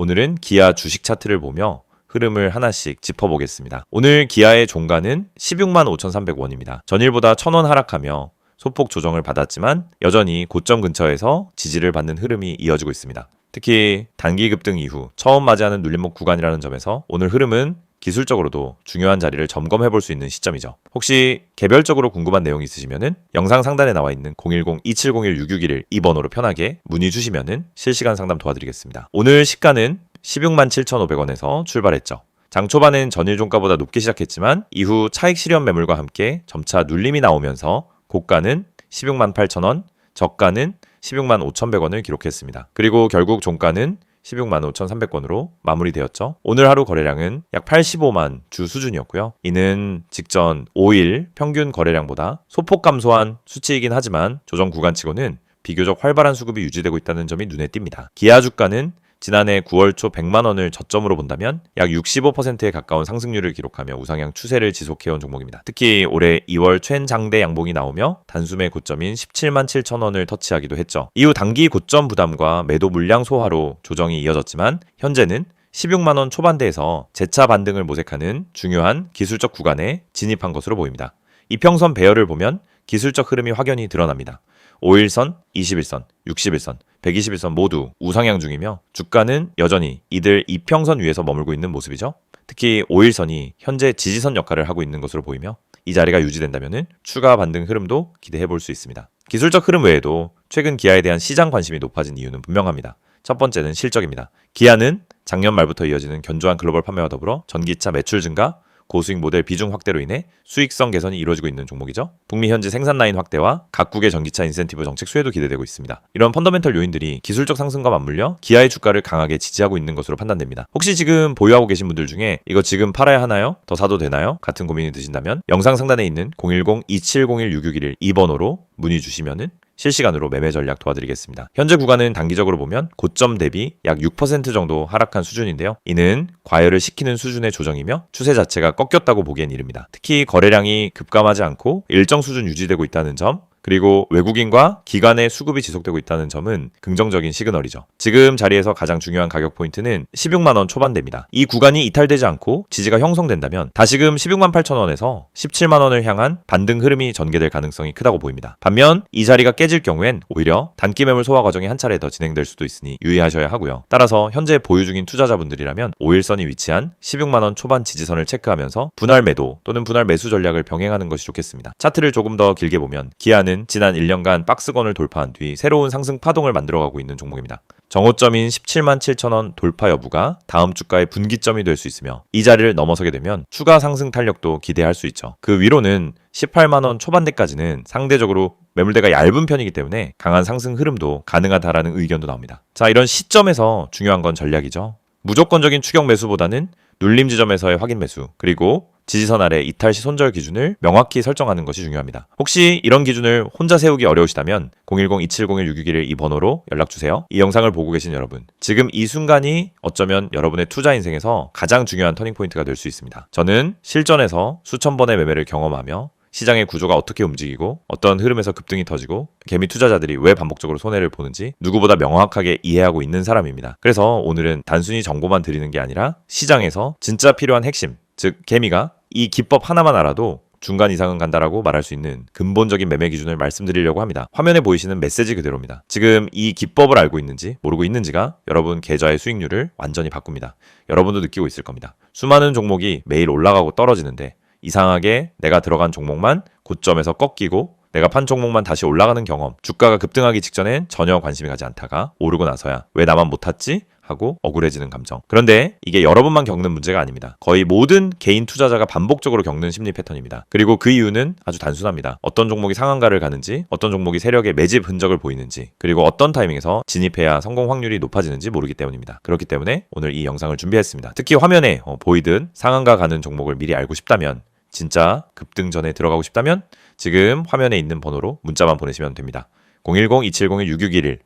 오늘은 기아 주식 차트를 보며 흐름을 하나씩 짚어보겠습니다. 오늘 기아의 종가는 16만 5,300원입니다. 전일보다 1,000원 하락하며 소폭 조정을 받았지만 여전히 고점 근처에서 지지를 받는 흐름이 이어지고 있습니다. 특히 단기 급등 이후 처음 맞이하는 눌림목 구간이라는 점에서 오늘 흐름은 기술적으로도 중요한 자리를 점검해 볼 수 있는 시점이죠. 혹시 개별적으로 궁금한 내용이 있으시면은 영상 상단에 나와 있는 010-2701-661 이 번호로 편하게 문의 주시면은 실시간 상담 도와드리겠습니다. 오늘 시가는 16만 7,500원에서 출발했죠. 장 초반엔 전일 종가보다 높게 시작했지만 이후 차익 실현 매물과 함께 점차 눌림이 나오면서 고가는 16만 8,000원, 저가는 16만 5,100원을 기록했습니다. 그리고 결국 종가는 16만 5,300원으로 마무리되었죠. 오늘 하루 거래량은 약 85만 주 수준이었고요. 이는 직전 5일 평균 거래량보다 소폭 감소한 수치이긴 하지만 조정 구간치고는 비교적 활발한 수급이 유지되고 있다는 점이 눈에 띕니다. 기아 주가는 지난해 9월 초 100만 원을 저점으로 본다면 약 65%에 가까운 상승률을 기록하며 우상향 추세를 지속해온 종목입니다. 특히 올해 2월 최장대 양봉이 나오며 단숨에 고점인 17만 7천 원을 터치하기도 했죠. 이후 단기 고점 부담과 매도 물량 소화로 조정이 이어졌지만 현재는 16만 원 초반대에서 재차 반등을 모색하는 중요한 기술적 구간에 진입한 것으로 보입니다. 이평선 배열을 보면 기술적 흐름이 확연히 드러납니다. 5일선, 21선, 61선, 121선 모두 우상향 중이며 주가는 여전히 이들 이평선 위에서 머물고 있는 모습이죠. 특히 5일선이 현재 지지선 역할을 하고 있는 것으로 보이며 이 자리가 유지된다면 추가 반등 흐름도 기대해 볼 수 있습니다. 기술적 흐름 외에도 최근 기아에 대한 시장 관심이 높아진 이유는 분명합니다. 첫 번째는 실적입니다. 기아는 작년 말부터 이어지는 견조한 글로벌 판매와 더불어 전기차 매출 증가, 고수익 모델 비중 확대로 인해 수익성 개선이 이루어지고 있는 종목이죠. 북미 현지 생산 라인 확대와 각국의 전기차 인센티브 정책 수혜도 기대되고 있습니다. 이런 펀더멘털 요인들이 기술적 상승과 맞물려 기아의 주가를 강하게 지지하고 있는 것으로 판단됩니다. 혹시 지금 보유하고 계신 분들 중에 이거 지금 팔아야 하나요? 더 사도 되나요? 같은 고민이 드신다면 영상 상단에 있는 010-2701-6611 이 번호로 문의 주시면은 실시간으로 매매 전략 도와드리겠습니다. 현재 구간은 단기적으로 보면 고점 대비 약 6% 정도 하락한 수준인데요. 이는 과열을 시키는 수준의 조정이며 추세 자체가 꺾였다고 보기엔 이릅니다. 특히 거래량이 급감하지 않고 일정 수준 유지되고 있다는 점, 그리고 외국인과 기관의 수급이 지속되고 있다는 점은 긍정적인 시그널이죠. 지금 자리에서 가장 중요한 가격 포인트는 16만 원 초반대입니다. 이 구간이 이탈되지 않고 지지가 형성된다면 다시금 16만 8천 원에서 17만 원을 향한 반등 흐름이 전개될 가능성이 크다고 보입니다. 반면 이 자리가 깨질 경우엔 오히려 단기 매물 소화 과정이 한 차례 더 진행될 수도 있으니 유의하셔야 하고요. 따라서 현재 보유 중인 투자자분들이라면 5일선이 위치한 16만 원 초반 지지선을 체크하면서 분할 매도 또는 분할 매수 전략을 병행하는 것이 좋겠습니다. 차트를 조금 더 길게 보면 기아는 지난 1년간 박스권을 돌파한 뒤 새로운 상승 파동을 만들어가고 있는 종목입니다. 정오점인 17만 7천 원 돌파 여부가 다음 주가의 분기점이 될 수 있으며 이 자리를 넘어서게 되면 추가 상승 탄력도 기대할 수 있죠. 그 위로는 18만 원 초반대까지는 상대적으로 매물대가 얇은 편이기 때문에 강한 상승 흐름도 가능하다라는 의견도 나옵니다. 자, 이런 시점에서 중요한 건 전략이죠. 무조건적인 추격 매수보다는 눌림 지점에서의 확인 매수, 그리고 지지선 아래 이탈 시 손절 기준을 명확히 설정하는 것이 중요합니다. 혹시 이런 기준을 혼자 세우기 어려우시다면 010-2701-661 이 번호로 연락주세요. 이 영상을 보고 계신 여러분, 지금 이 순간이 어쩌면 여러분의 투자 인생에서 가장 중요한 터닝포인트가 될 수 있습니다. 저는 실전에서 수천 번의 매매를 경험하며 시장의 구조가 어떻게 움직이고 어떤 흐름에서 급등이 터지고 개미 투자자들이 왜 반복적으로 손해를 보는지 누구보다 명확하게 이해하고 있는 사람입니다. 그래서 오늘은 단순히 정보만 드리는 게 아니라 시장에서 진짜 필요한 핵심, 즉 개미가 이 기법 하나만 알아도 중간 이상은 간다라고 말할 수 있는 근본적인 매매 기준을 말씀드리려고 합니다. 화면에 보이시는 메시지 그대로입니다. 지금 이 기법을 알고 있는지 모르고 있는지가 여러분 계좌의 수익률을 완전히 바꿉니다. 여러분도 느끼고 있을 겁니다. 수많은 종목이 매일 올라가고 떨어지는데 이상하게 내가 들어간 종목만 고점에서 꺾이고 내가 판 종목만 다시 올라가는 경험, 주가가 급등하기 직전엔 전혀 관심이 가지 않다가 오르고 나서야 왜 나만 못 탔지? 하고 억울해지는 감정. 그런데 이게 여러분만 겪는 문제가 아닙니다. 거의 모든 개인 투자자가 반복적으로 겪는 심리 패턴입니다. 그리고 그 이유는 아주 단순합니다. 어떤 종목이 상한가를 가는지, 어떤 종목이 세력의 매집 흔적을 보이는지, 그리고 어떤 타이밍에서 진입해야 성공 확률이 높아지는지 모르기 때문입니다. 그렇기 때문에 오늘 이 영상을 준비했습니다. 특히 화면에 보이듯 상한가 가는 종목을 미리 알고 싶다면, 진짜 급등 전에 들어가고 싶다면 지금 화면에 있는 번호로 문자만 보내시면 됩니다. 010-2701-6611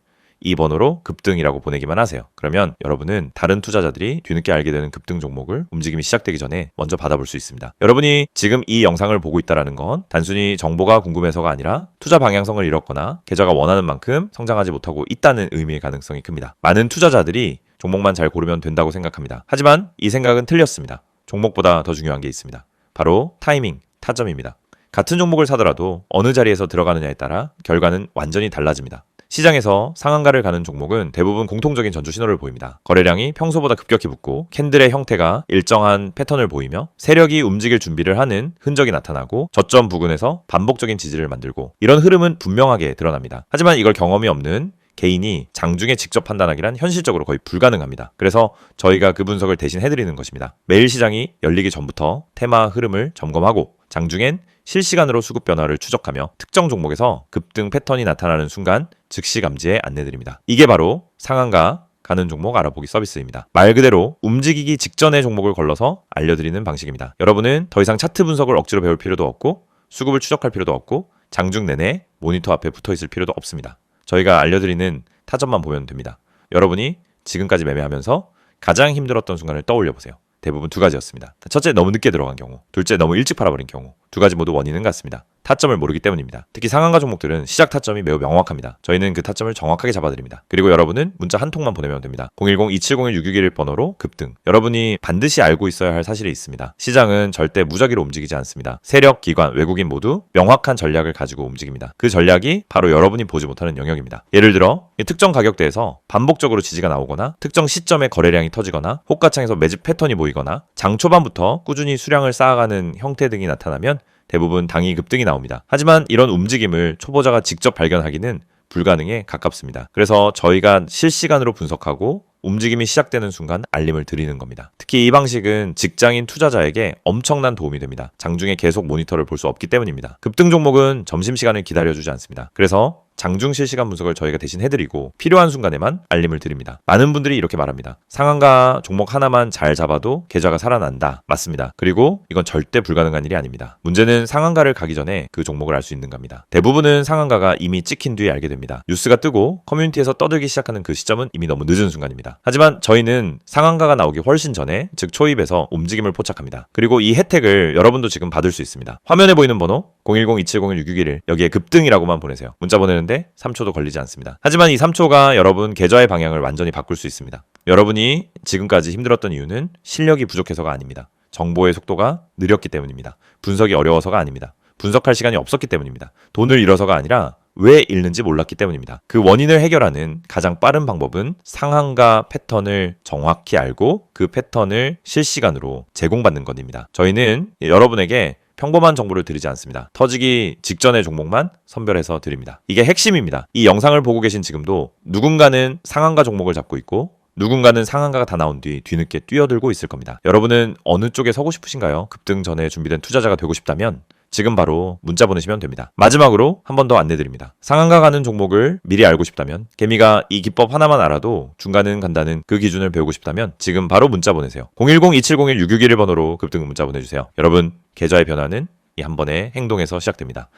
이 번호로 급등이라고 보내기만 하세요. 그러면 여러분은 다른 투자자들이 뒤늦게 알게 되는 급등 종목을 움직임이 시작되기 전에 먼저 받아볼 수 있습니다. 여러분이 지금 이 영상을 보고 있다는 건 단순히 정보가 궁금해서가 아니라 투자 방향성을 잃었거나 계좌가 원하는 만큼 성장하지 못하고 있다는 의미의 가능성이 큽니다. 많은 투자자들이 종목만 잘 고르면 된다고 생각합니다. 하지만 이 생각은 틀렸습니다. 종목보다 더 중요한 게 있습니다. 바로 타이밍, 타점입니다. 같은 종목을 사더라도 어느 자리에서 들어가느냐에 따라 결과는 완전히 달라집니다. 시장에서 상한가를 가는 종목은 대부분 공통적인 전주 신호를 보입니다. 거래량이 평소보다 급격히 붙고 캔들의 형태가 일정한 패턴을 보이며 세력이 움직일 준비를 하는 흔적이 나타나고 저점 부근에서 반복적인 지지를 만들고 이런 흐름은 분명하게 드러납니다. 하지만 이걸 경험이 없는 개인이 장중에 직접 판단하기란 현실적으로 거의 불가능합니다. 그래서 저희가 그 분석을 대신 해드리는 것입니다. 매일 시장이 열리기 전부터 테마 흐름을 점검하고 장중엔 실시간으로 수급 변화를 추적하며 특정 종목에서 급등 패턴이 나타나는 순간 즉시 감지에 안내드립니다. 이게 바로 상한가 가는 종목 알아보기 서비스입니다. 말 그대로 움직이기 직전의 종목을 걸러서 알려드리는 방식입니다. 여러분은 더 이상 차트 분석을 억지로 배울 필요도 없고 수급을 추적할 필요도 없고 장중 내내 모니터 앞에 붙어 있을 필요도 없습니다. 저희가 알려드리는 타점만 보면 됩니다. 여러분이 지금까지 매매하면서 가장 힘들었던 순간을 떠올려 보세요. 대부분 두 가지였습니다. 첫째, 너무 늦게 들어간 경우. 둘째, 너무 일찍 팔아버린 경우. 두 가지 모두 원인은 같습니다. 타점을 모르기 때문입니다. 특히 상한가 종목들은 시작 타점이 매우 명확합니다. 저희는 그 타점을 정확하게 잡아드립니다. 그리고 여러분은 문자 한 통만 보내면 됩니다. 010-2701-661 번호로 급등. 여러분이 반드시 알고 있어야 할 사실이 있습니다. 시장은 절대 무작위로 움직이지 않습니다. 세력, 기관, 외국인 모두 명확한 전략을 가지고 움직입니다. 그 전략이 바로 여러분이 보지 못하는 영역입니다. 예를 들어 특정 가격대에서 반복적으로 지지가 나오거나 특정 시점에 거래량이 터지거나 호가창에서 매집 패턴이 보이거나 장 초반부터 꾸준히 수량을 쌓아가는 형태 등이 나타나면 대부분 당이 급등이 나옵니다. 하지만 이런 움직임을 초보자가 직접 발견하기는 불가능에 가깝습니다. 그래서 저희가 실시간으로 분석하고 움직임이 시작되는 순간 알림을 드리는 겁니다. 특히 이 방식은 직장인 투자자에게 엄청난 도움이 됩니다. 장중에 계속 모니터를 볼 수 없기 때문입니다. 급등 종목은 점심시간을 기다려주지 않습니다. 그래서 장중 실시간 분석을 저희가 대신 해드리고 필요한 순간에만 알림을 드립니다. 많은 분들이 이렇게 말합니다. 상한가 종목 하나만 잘 잡아도 계좌가 살아난다. 맞습니다. 그리고 이건 절대 불가능한 일이 아닙니다. 문제는 상한가를 가기 전에 그 종목을 알 수 있는 겁니다. 대부분은 상한가가 이미 찍힌 뒤에 알게 됩니다. 뉴스가 뜨고 커뮤니티에서 떠들기 시작하는 그 시점은 이미 너무 늦은 순간입니다. 하지만 저희는 상한가가 나오기 훨씬 전에 즉 초입에서 움직임을 포착합니다. 그리고 이 혜택을 여러분도 지금 받을 수 있습니다. 화면에 보이는 번호 010-2701-661 여기에 급등이라고만 보내세요. 문자 보내는데 3초도 걸리지 않습니다. 하지만 이 3초가 여러분 계좌의 방향을 완전히 바꿀 수 있습니다. 여러분이 지금까지 힘들었던 이유는 실력이 부족해서가 아닙니다. 정보의 속도가 느렸기 때문입니다. 분석이 어려워서가 아닙니다. 분석할 시간이 없었기 때문입니다. 돈을 잃어서가 아니라 왜 잃는지 몰랐기 때문입니다. 그 원인을 해결하는 가장 빠른 방법은 상한가 패턴을 정확히 알고 그 패턴을 실시간으로 제공받는 것입니다. 저희는 여러분에게 평범한 정보를 드리지 않습니다. 터지기 직전의 종목만 선별해서 드립니다. 이게 핵심입니다. 이 영상을 보고 계신 지금도 누군가는 상한가 종목을 잡고 있고 누군가는 상한가가 다 나온 뒤 뒤늦게 뛰어들고 있을 겁니다. 여러분은 어느 쪽에 서고 싶으신가요? 급등 전에 준비된 투자자가 되고 싶다면 지금 바로 문자 보내시면 됩니다. 마지막으로 한 번 더 안내드립니다. 상한가 가는 종목을 미리 알고 싶다면 개미가 이 기법 하나만 알아도 중간은 간다는 그 기준을 배우고 싶다면 지금 바로 문자 보내세요. 010-2701-661 번호로 급등 문자 보내주세요. 여러분 계좌의 변화는 이 한 번의 행동에서 시작됩니다.